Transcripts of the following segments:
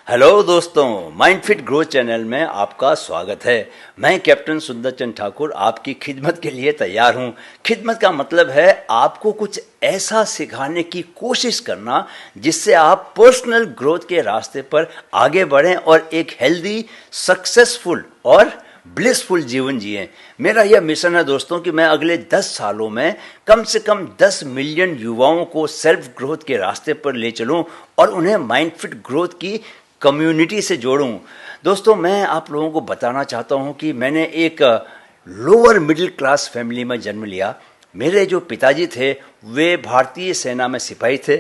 Hello दोस्तों, माइंडफिट growth channel में आपका स्वागत है। मैं कैप्टन सुंदर चंद ठाकुर आपकी खिदमत के लिए तैयार हूं। खिदमत का मतलब है आपको कुछ ऐसा सिखाने की कोशिश करना जिससे आप पर्सनल ग्रोथ के रास्ते पर आगे बढ़ें और एक हेल्दी, सक्सेसफुल और ब्लिसफुल जीवन जिएं। मेरा यह मिशन है दोस्तों कि मैं अगले 10 सालों में कम से कम 10 मिलियन युवाओं को सेल्फ ग्रोथ के रास्ते पर ले चलूं और उन्हें माइंडफिट ग्रोथ की कम्युनिटी से जोड़ूं। दोस्तों, मैं आप लोगों को बताना चाहता हूं कि मैंने एक लोअर मिडिल क्लास फैमिली में जन्म लिया। मेरे जो पिताजी थे वे भारतीय सेना में सिपाही थे।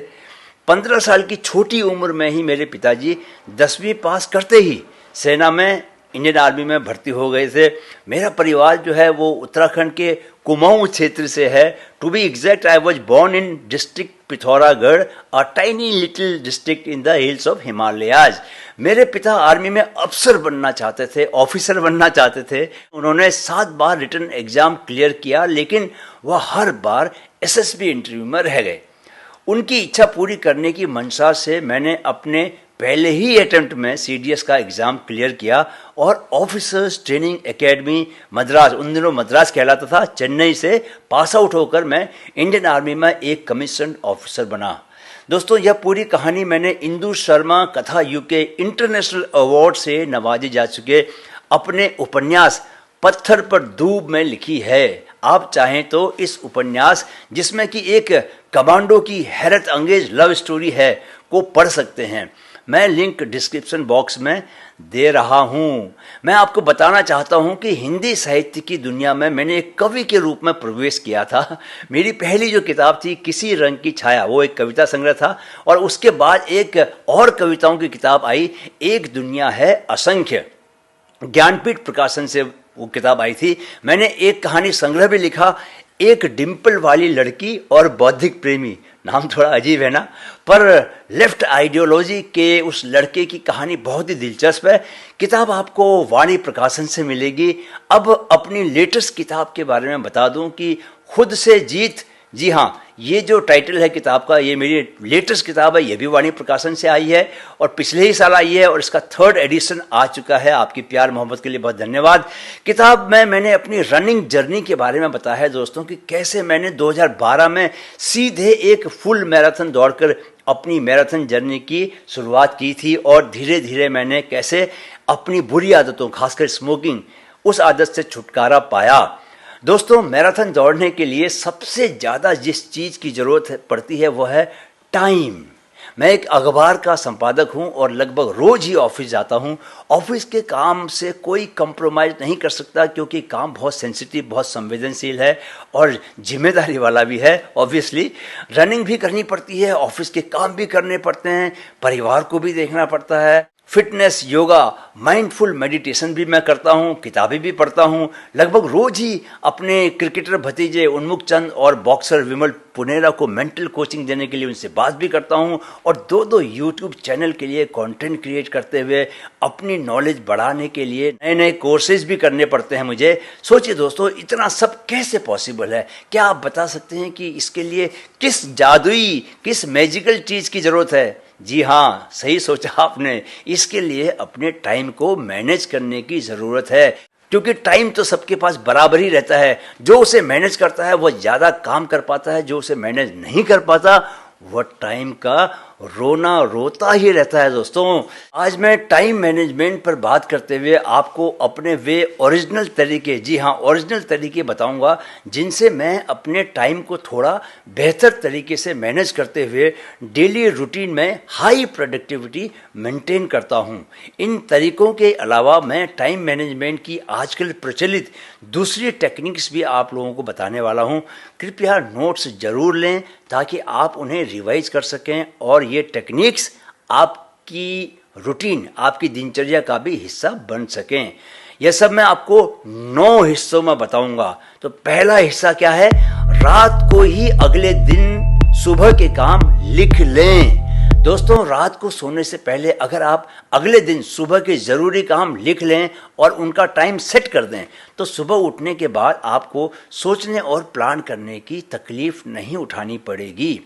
15 साल की छोटी उम्र में ही मेरे पिताजी 10वीं पास करते ही सेना में, इंडियन आर्मी में भर्ती हो गए थे। मेरा परिवार जो है वो उत्तराखंड के कुमाऊं क्षेत्र से है। To be exact, I was born in district Pithoragarh, a tiny little district in the hills of Himalayas. मेरे पिता आर्मी में अफसर बनना चाहते थे, ऑफिसर बनना चाहते थे। उन्होंने 7 बार रिटन एग्जाम क्लियर किया, लेकिन वह हर बार एसएसबी इंटरव्यू में रह गए। उनकी इच्छा पूरी करने की मंशा से मैंने अपने पहले ही अटेम्प्ट में सीडीएस का एग्ज़ाम क्लियर किया और ऑफिसर्स ट्रेनिंग एकेडमी मद्रास, उन दिनों मद्रास कहलाता था, चेन्नई से पास आउट होकर मैं इंडियन आर्मी में एक कमीशन ऑफिसर बना। दोस्तों, यह पूरी कहानी मैंने इंदु शर्मा कथा यूके इंटरनेशनल अवार्ड से नवाजे जा चुके अपने उपन्यास पत्थर पर दूब में लिखी है। आप चाहें तो इस उपन्यास, जिसमें कि एक कमांडो की हैरत अंगेज लव स्टोरी है, को पढ़ सकते हैं। मैं लिंक डिस्क्रिप्शन बॉक्स में दे रहा हूं। मैं आपको बताना चाहता हूं कि हिंदी साहित्य की दुनिया में मैंने एक कवि के रूप में प्रवेश किया था। मेरी पहली जो किताब थी किसी रंग की छाया, वो एक कविता संग्रह था, और उसके बाद एक और कविताओं की किताब आई, एक दुनिया है असंख्य। ज्ञानपीठ प्रकाशन से वो किताब आई थी। मैंने एक कहानी संग्रह भी लिखा, एक डिम्पल वाली लड़की और बौद्धिक प्रेमी। नाम थोड़ा अजीब है ना, पर लेफ्ट आइडियोलॉजी के उस लड़के की कहानी बहुत ही दिलचस्प है। किताब आपको वाणी प्रकाशन से मिलेगी। अब अपनी लेटेस्ट किताब के बारे में बता दूं कि खुद से जीत। जी हाँ, ये जो टाइटल है किताब का, ये मेरी लेटेस्ट किताब है। ये भी वाणी प्रकाशन से आई है और पिछले ही साल आई है और इसका 3rd एडिशन आ चुका है। आपकी प्यार मोहब्बत के लिए बहुत धन्यवाद। किताब में मैंने अपनी रनिंग जर्नी के बारे में बताया है दोस्तों, कि कैसे मैंने 2012 में सीधे एक फुल मैराथन दौड़कर अपनी मैराथन जर्नी की शुरुआत की थी और धीरे धीरे मैंने कैसे अपनी बुरी आदतों, खासकर स्मोकिंग, उस आदत से छुटकारा पाया। दोस्तों, मैराथन दौड़ने के लिए सबसे ज़्यादा जिस चीज़ की ज़रूरत पड़ती है वो है टाइम। मैं एक अखबार का संपादक हूं और लगभग रोज़ ही ऑफिस जाता हूं। ऑफिस के काम से कोई कंप्रोमाइज़ नहीं कर सकता, क्योंकि काम बहुत सेंसिटिव, बहुत संवेदनशील है और जिम्मेदारी वाला भी है। ऑब्वियसली रनिंग भी करनी पड़ती है, ऑफिस के काम भी करने पड़ते हैं, परिवार को भी देखना पड़ता है। फिटनेस, योगा, माइंडफुल मेडिटेशन भी मैं करता हूँ, किताबें भी पढ़ता हूँ। लगभग रोज ही अपने क्रिकेटर भतीजे उन्मुख चंद और बॉक्सर विमल पुनेरा को मेंटल कोचिंग देने के लिए उनसे बात भी करता हूँ और 2 यूट्यूब चैनल के लिए कंटेंट क्रिएट करते हुए अपनी नॉलेज बढ़ाने के लिए नए नए कोर्सेज भी करने पड़ते हैं मुझे। सोचिए दोस्तों, इतना सब कैसे पॉसिबल है? क्या आप बता सकते हैं कि इसके लिए किस जादुई, किस मैजिकल चीज़ की ज़रूरत है? जी हाँ, सही सोचा आपने। इसके लिए अपने टाइम को मैनेज करने की ज़रूरत है, क्योंकि टाइम तो सबके पास बराबर ही रहता है। जो उसे मैनेज करता है वो ज़्यादा काम कर पाता है, जो उसे मैनेज नहीं कर पाता वह टाइम का रोना रोता ही रहता है। दोस्तों, आज मैं टाइम मैनेजमेंट पर बात करते हुए आपको अपने वे ओरिजिनल तरीके, जी हाँ ओरिजिनल तरीके बताऊंगा, जिनसे मैं अपने टाइम को थोड़ा बेहतर तरीके से मैनेज करते हुए डेली रूटीन में हाई प्रोडक्टिविटी मेंटेन करता हूं। इन तरीकों के अलावा मैं टाइम मैनेजमेंट की आजकल प्रचलित दूसरी टेक्निक्स भी आप लोगों को बताने वाला हूं। कृपया नोट्स जरूर लें ताकि आप उन्हें रिवाइज कर सकें और ये टेक्निक्स आपकी रूटीन, आपकी दिनचर्या का भी हिस्सा बन सकें। यह सब मैं आपको 9 हिस्सों में बताऊंगा। तो पहला हिस्सा क्या है? रात को ही अगले दिन सुबह के काम लिख लें। दोस्तों, रात को सोने से पहले अगर आप अगले दिन सुबह के ज़रूरी काम लिख लें और उनका टाइम सेट कर दें, तो सुबह उठने के बाद आपको सोचने और प्लान करने की तकलीफ नहीं उठानी पड़ेगी।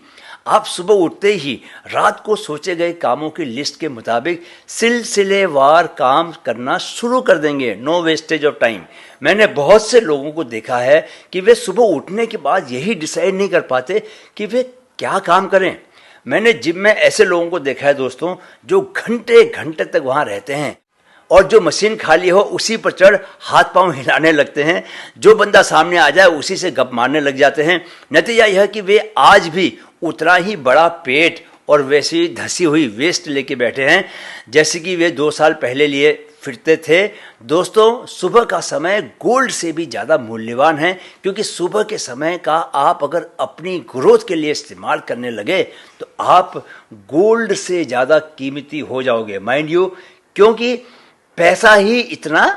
आप सुबह उठते ही रात को सोचे गए कामों की लिस्ट के मुताबिक सिलसिलेवार काम करना शुरू कर देंगे। No wastage of time. मैंने बहुत से लोगों को देखा है कि वे सुबह उठने के बाद यही डिसाइड नहीं कर पाते कि वे क्या काम करें। मैंने जिम में ऐसे लोगों को देखा है दोस्तों, जो घंटे घंटे तक वहां रहते हैं और जो मशीन खाली हो उसी पर चढ़ हाथ पांव हिलाने लगते हैं। जो बंदा सामने आ जाए उसी से गप मारने लग जाते हैं। नतीजा यह कि वे आज भी उतना ही बड़ा पेट और वैसी धसी हुई वेस्ट लेके बैठे हैं जैसे कि वे 2 साल पहले लिए फिरते थे। दोस्तों, सुबह का समय गोल्ड से भी ज़्यादा मूल्यवान है, क्योंकि सुबह के समय का आप अगर अपनी ग्रोथ के लिए इस्तेमाल करने लगे तो आप गोल्ड से ज़्यादा कीमती हो जाओगे। माइंड यू, क्योंकि पैसा ही इतना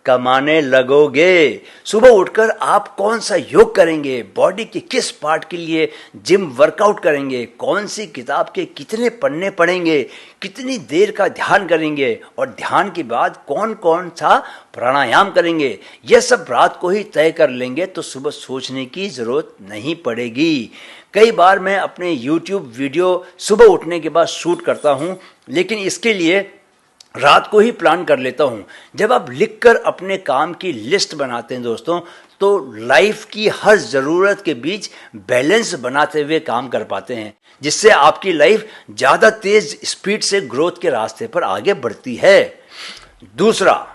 कमाने लगोगे। सुबह उठकर आप कौन सा योग करेंगे, बॉडी के किस पार्ट के लिए जिम वर्कआउट करेंगे, कौन सी किताब के कितने पन्ने पढ़ेंगे, कितनी देर का ध्यान करेंगे और ध्यान के बाद कौन कौन सा प्राणायाम करेंगे, यह सब रात को ही तय कर लेंगे तो सुबह सोचने की ज़रूरत नहीं पड़ेगी। कई बार मैं अपने YouTube वीडियो सुबह उठने के बाद शूट करता हूँ, लेकिन इसके लिए रात को ही प्लान कर लेता हूँ। जब आप लिखकर अपने काम की लिस्ट बनाते हैं दोस्तों, तो लाइफ की हर ज़रूरत के बीच बैलेंस बनाते हुए काम कर पाते हैं, जिससे आपकी लाइफ ज़्यादा तेज स्पीड से ग्रोथ के रास्ते पर आगे बढ़ती है। दूसरा,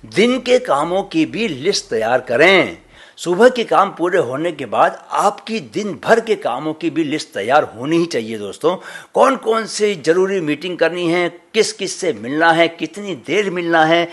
दिन के कामों की भी लिस्ट तैयार करें। सुबह के काम पूरे होने के बाद आपकी दिन भर के कामों की भी लिस्ट तैयार होनी ही चाहिए दोस्तों। कौन कौन से जरूरी मीटिंग करनी है, किस किस से मिलना है, कितनी देर मिलना है,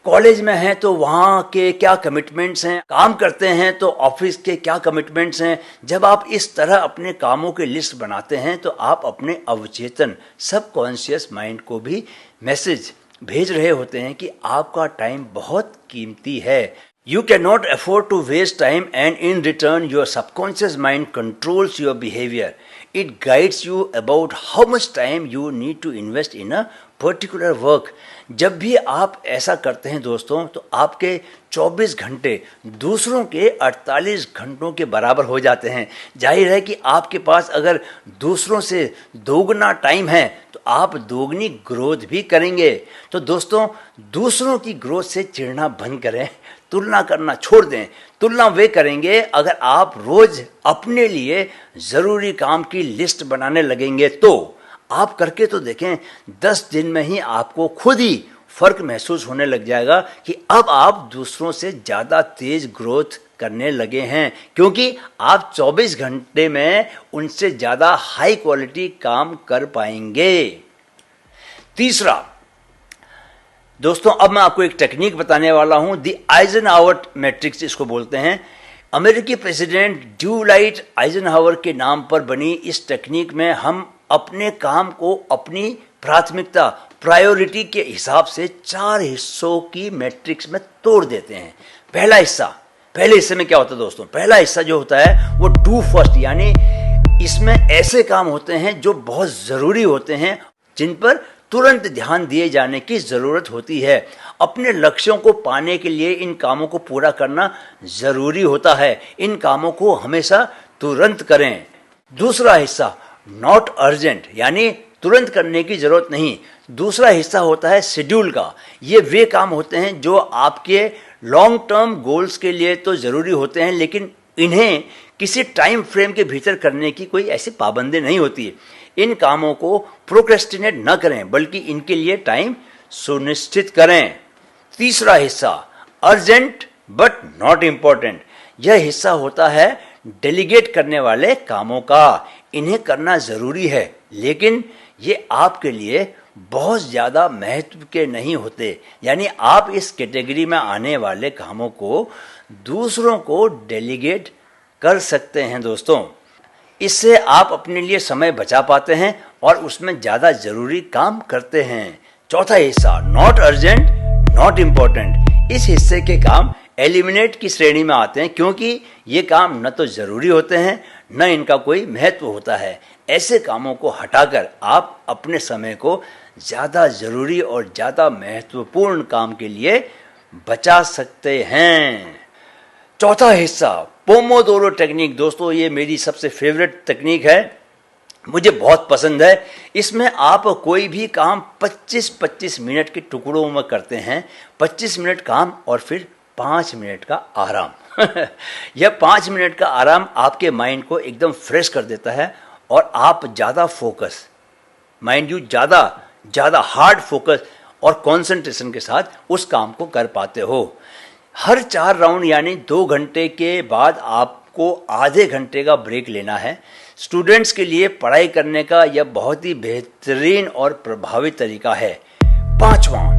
कॉलेज में हैं तो वहाँ के क्या कमिटमेंट्स हैं, काम करते हैं तो ऑफिस के क्या कमिटमेंट्स हैं। जब आप इस तरह अपने कामों की लिस्ट बनाते हैं तो आप अपने अवचेतन सबकॉन्शियस माइंड को भी मैसेज भेज रहे होते हैं कि आपका टाइम बहुत कीमती है। You cannot afford to waste time, and in return your subconscious mind controls your behavior. It guides you about how much time you need to invest in a particular work. जब भी आप ऐसा करते हैं दोस्तों, तो आपके 24 घंटे दूसरों के 48 घंटों के बराबर हो जाते हैं। जाहिर है कि आपके पास अगर दूसरों से दोगुना टाइम है तो आप दोगुनी ग्रोथ भी करेंगे। तो दोस्तों, दूसरों की ग्रोथ से चिढ़ना बंद करें, तुलना करना छोड़ दें। तुलना वे करेंगे अगर आप रोज अपने लिए ज़रूरी काम की लिस्ट बनाने लगेंगे। तो आप करके तो देखें, 10 दिन में ही आपको खुद ही फर्क महसूस होने लग जाएगा कि अब आप दूसरों से ज़्यादा तेज ग्रोथ करने लगे हैं, क्योंकि आप 24 घंटे में उनसे ज़्यादा हाई क्वालिटी काम कर पाएंगे। तीसरा दोस्तों, अब मैं आपको एक टेक्निक बताने वाला हूं, द आइजनहावर मैट्रिक्स इसको बोलते हैं। अमेरिकी प्रेसिडेंट ड्यूलाइट आइजनहावर के नाम पर बनी इस टेक्निक में हम अपने काम को अपनी प्राथमिकता प्रायोरिटी के हिसाब से 4 हिस्सों की मैट्रिक्स में तोड़ देते हैं। पहले हिस्से में क्या होता है दोस्तों? पहला हिस्सा जो होता है वो डू फर्स्ट, यानी इसमें ऐसे काम होते हैं जो बहुत ज़रूरी होते हैं, जिन पर तुरंत ध्यान दिए जाने की ज़रूरत होती है। अपने लक्ष्यों को पाने के लिए इन कामों को पूरा करना ज़रूरी होता है। इन कामों को हमेशा तुरंत करें। दूसरा हिस्सा नॉट अर्जेंट, यानी तुरंत करने की ज़रूरत नहीं। दूसरा हिस्सा होता है शेड्यूल का। ये वे काम होते हैं जो आपके लॉन्ग टर्म गोल्स के लिए तो ज़रूरी होते हैं, लेकिन इन्हें किसी टाइम फ्रेम के भीतर करने की कोई ऐसी पाबंदी नहीं होती। इन कामों को प्रोक्रेस्टिनेट न करें, बल्कि इनके लिए टाइम सुनिश्चित करें। तीसरा हिस्सा अर्जेंट बट नॉट इम्पोर्टेंट। यह हिस्सा होता है डेलीगेट करने वाले कामों का। इन्हें करना ज़रूरी है, लेकिन ये आपके लिए बहुत ज़्यादा महत्व के नहीं होते। यानी आप इस कैटेगरी में आने वाले कामों को दूसरों को डेलीगेट कर सकते हैं दोस्तों। इससे आप अपने लिए समय बचा पाते हैं और उसमें ज़्यादा ज़रूरी काम करते हैं। चौथा हिस्सा नॉट अर्जेंट नॉट इम्पोर्टेंट। इस हिस्से के काम एलिमिनेट की श्रेणी में आते हैं, क्योंकि ये काम न तो ज़रूरी होते हैं न इनका कोई महत्व होता है। ऐसे कामों को हटाकर आप अपने समय को ज़्यादा ज़रूरी और ज़्यादा महत्वपूर्ण काम के लिए बचा सकते हैं। चौथा हिस्सा पोमोडोरो टेक्निक दोस्तों, ये मेरी सबसे फेवरेट टेक्निक है, मुझे बहुत पसंद है। इसमें आप कोई भी काम 25-25 मिनट के टुकड़ों में करते हैं। 25 मिनट काम और फिर 5 मिनट का आराम। यह 5 मिनट का आराम आपके माइंड को एकदम फ्रेश कर देता है और आप ज़्यादा फोकस, माइंड यू ज़्यादा हार्ड फोकस और कंसंट्रेशन के साथ उस काम को कर पाते हो। हर 4 राउंड यानी 2 घंटे के बाद आपको आधे घंटे का ब्रेक लेना है। स्टूडेंट्स के लिए पढ़ाई करने का यह बहुत ही बेहतरीन और प्रभावी तरीका है। 5वां,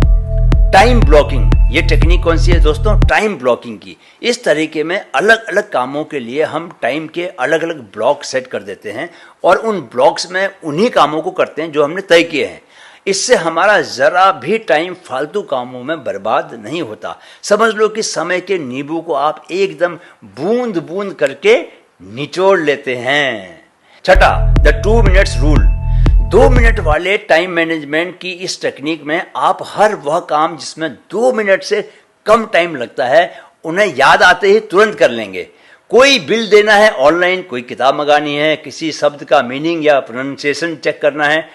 टाइम ब्लॉकिंग। ये टेक्निक कौन सी है दोस्तों? टाइम ब्लॉकिंग की। इस तरीके में अलग अलग कामों के लिए हम टाइम के अलग अलग ब्लॉक सेट कर देते हैं और उन ब्लॉक्स में उन्हीं कामों को करते हैं जो हमने तय किए हैं। इससे हमारा ज़रा भी टाइम फालतू कामों में बर्बाद नहीं होता। समझ लो कि समय के नींबू को आप एकदम बूंद बूंद करके निचोड़ लेते हैं। 6, द 2 मिनट्स रूल। 2 मिनट वाले टाइम मैनेजमेंट की इस टेक्निक में आप हर वह काम जिसमें 2 मिनट से कम टाइम लगता है उन्हें याद आते ही तुरंत कर लेंगे। कोई बिल देना है ऑनलाइन, कोई किताब मंगानी है, किसी शब्द का मीनिंग या प्रोनाउंसिएशन चेक करना है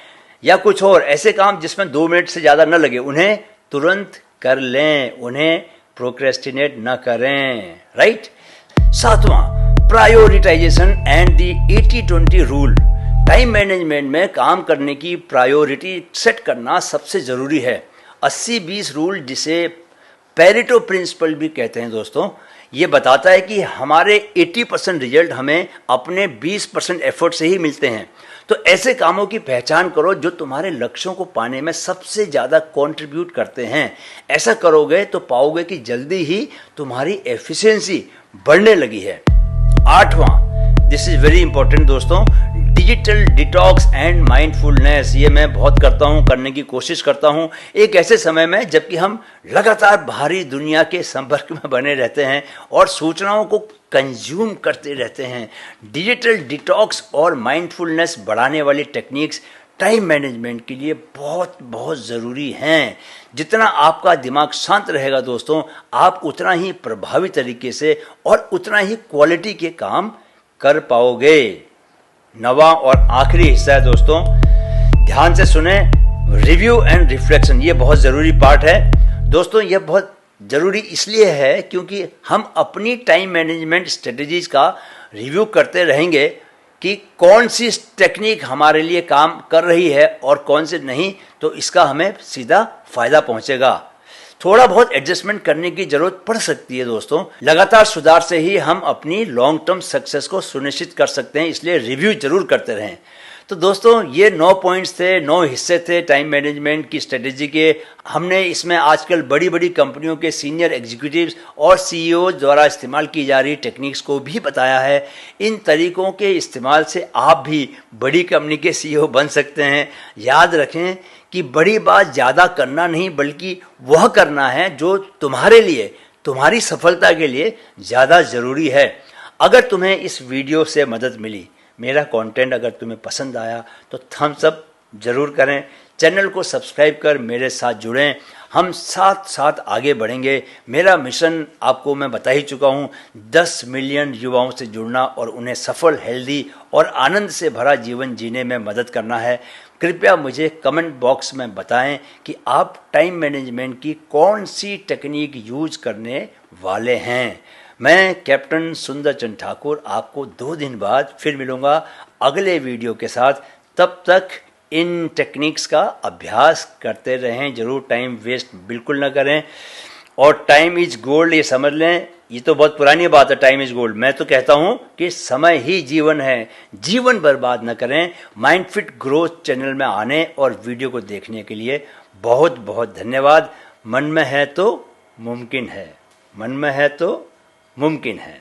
या कुछ और ऐसे काम जिसमें 2 मिनट से ज़्यादा न लगे, उन्हें तुरंत कर लें, उन्हें प्रोक्रेस्टिनेट न करें। राइट। 7वां, prioritization and the 80-20 rule. Time management में काम करने की प्रायोरिटी सेट करना सबसे ज़रूरी है। 80-20 रूल, जिसे पेरेटो प्रिंसिपल भी कहते हैं दोस्तों, ये बताता है कि हमारे 80% रिजल्ट हमें अपने 20% एफर्ट से ही मिलते हैं। तो ऐसे कामों की पहचान करो जो तुम्हारे लक्ष्यों को पाने में सबसे ज़्यादा कंट्रीब्यूट करते हैं। ऐसा करोगे तो पाओगे कि जल्दी ही तुम्हारी एफिशिएंसी बढ़ने लगी है। 8वां, दिस इज वेरी इंपॉर्टेंट दोस्तों, डिजिटल डिटॉक्स एंड माइंडफुलनेस। ये मैं बहुत करता हूँ, करने की कोशिश करता हूँ एक ऐसे समय में जबकि हम लगातार बाहरी दुनिया के संपर्क में बने रहते हैं और सूचनाओं को कंज्यूम करते रहते हैं। डिजिटल डिटॉक्स और माइंडफुलनेस बढ़ाने वाली टेक्निक्स टाइम मैनेजमेंट के लिए बहुत बहुत ज़रूरी हैं। जितना आपका दिमाग शांत रहेगा दोस्तों, आप उतना ही प्रभावी तरीके से और उतना ही क्वालिटी के काम कर पाओगे। 9वां और आखिरी हिस्सा है दोस्तों, ध्यान से सुने, रिव्यू एंड रिफ्लेक्शन। ये बहुत ज़रूरी पार्ट है दोस्तों। यह बहुत ज़रूरी इसलिए है क्योंकि हम अपनी टाइम मैनेजमेंट स्ट्रेटजीज का रिव्यू करते रहेंगे कि कौन सी टेक्निक हमारे लिए काम कर रही है और कौन से नहीं, तो इसका हमें सीधा फ़ायदा पहुंचेगा। थोड़ा बहुत एडजस्टमेंट करने की ज़रूरत पड़ सकती है दोस्तों। लगातार सुधार से ही हम अपनी लॉन्ग टर्म सक्सेस को सुनिश्चित कर सकते हैं, इसलिए रिव्यू जरूर करते रहें। तो दोस्तों, ये 9 पॉइंट्स थे, 9 हिस्से थे टाइम मैनेजमेंट की स्ट्रेटेजी के। हमने इसमें आजकल बड़ी बड़ी कंपनियों के सीनियर एग्जीक्यूटिव्स और सीईओ द्वारा इस्तेमाल की जा रही टेक्निक्स को भी बताया है। इन तरीकों के इस्तेमाल से आप भी बड़ी कंपनी के सीईओ बन सकते हैं। याद रखें कि बड़ी बात ज़्यादा करना नहीं, बल्कि वह करना है जो तुम्हारे लिए, तुम्हारी सफलता के लिए ज़्यादा ज़रूरी है। अगर तुम्हें इस वीडियो से मदद मिली, मेरा कंटेंट अगर तुम्हें पसंद आया तो थम्स अप ज़रूर करें। चैनल को सब्सक्राइब कर मेरे साथ जुड़ें, हम साथ साथ आगे बढ़ेंगे। मेरा मिशन आपको मैं बता ही चुका हूँ, 10 मिलियन युवाओं से जुड़ना और उन्हें सफल, हेल्दी और आनंद से भरा जीवन जीने में मदद करना है। कृपया मुझे कमेंट बॉक्स में बताएं कि आप टाइम मैनेजमेंट की कौन सी टेक्निक यूज करने वाले हैं। मैं कैप्टन सुंदर चंद ठाकुर आपको 2 दिन बाद फिर मिलूँगा अगले वीडियो के साथ। तब तक इन टेक्निक्स का अभ्यास करते रहें, ज़रूर टाइम वेस्ट बिल्कुल ना करें। और टाइम इज गोल्ड, ये समझ लें, ये तो बहुत पुरानी बात है, टाइम इज गोल्ड। मैं तो कहता हूँ कि समय ही जीवन है, जीवन बर्बाद न करें। माइंडफिट ग्रोथ चैनल में आने और वीडियो को देखने के लिए बहुत बहुत धन्यवाद। मन में है तो मुमकिन है, मन में है तो मुमकिन है।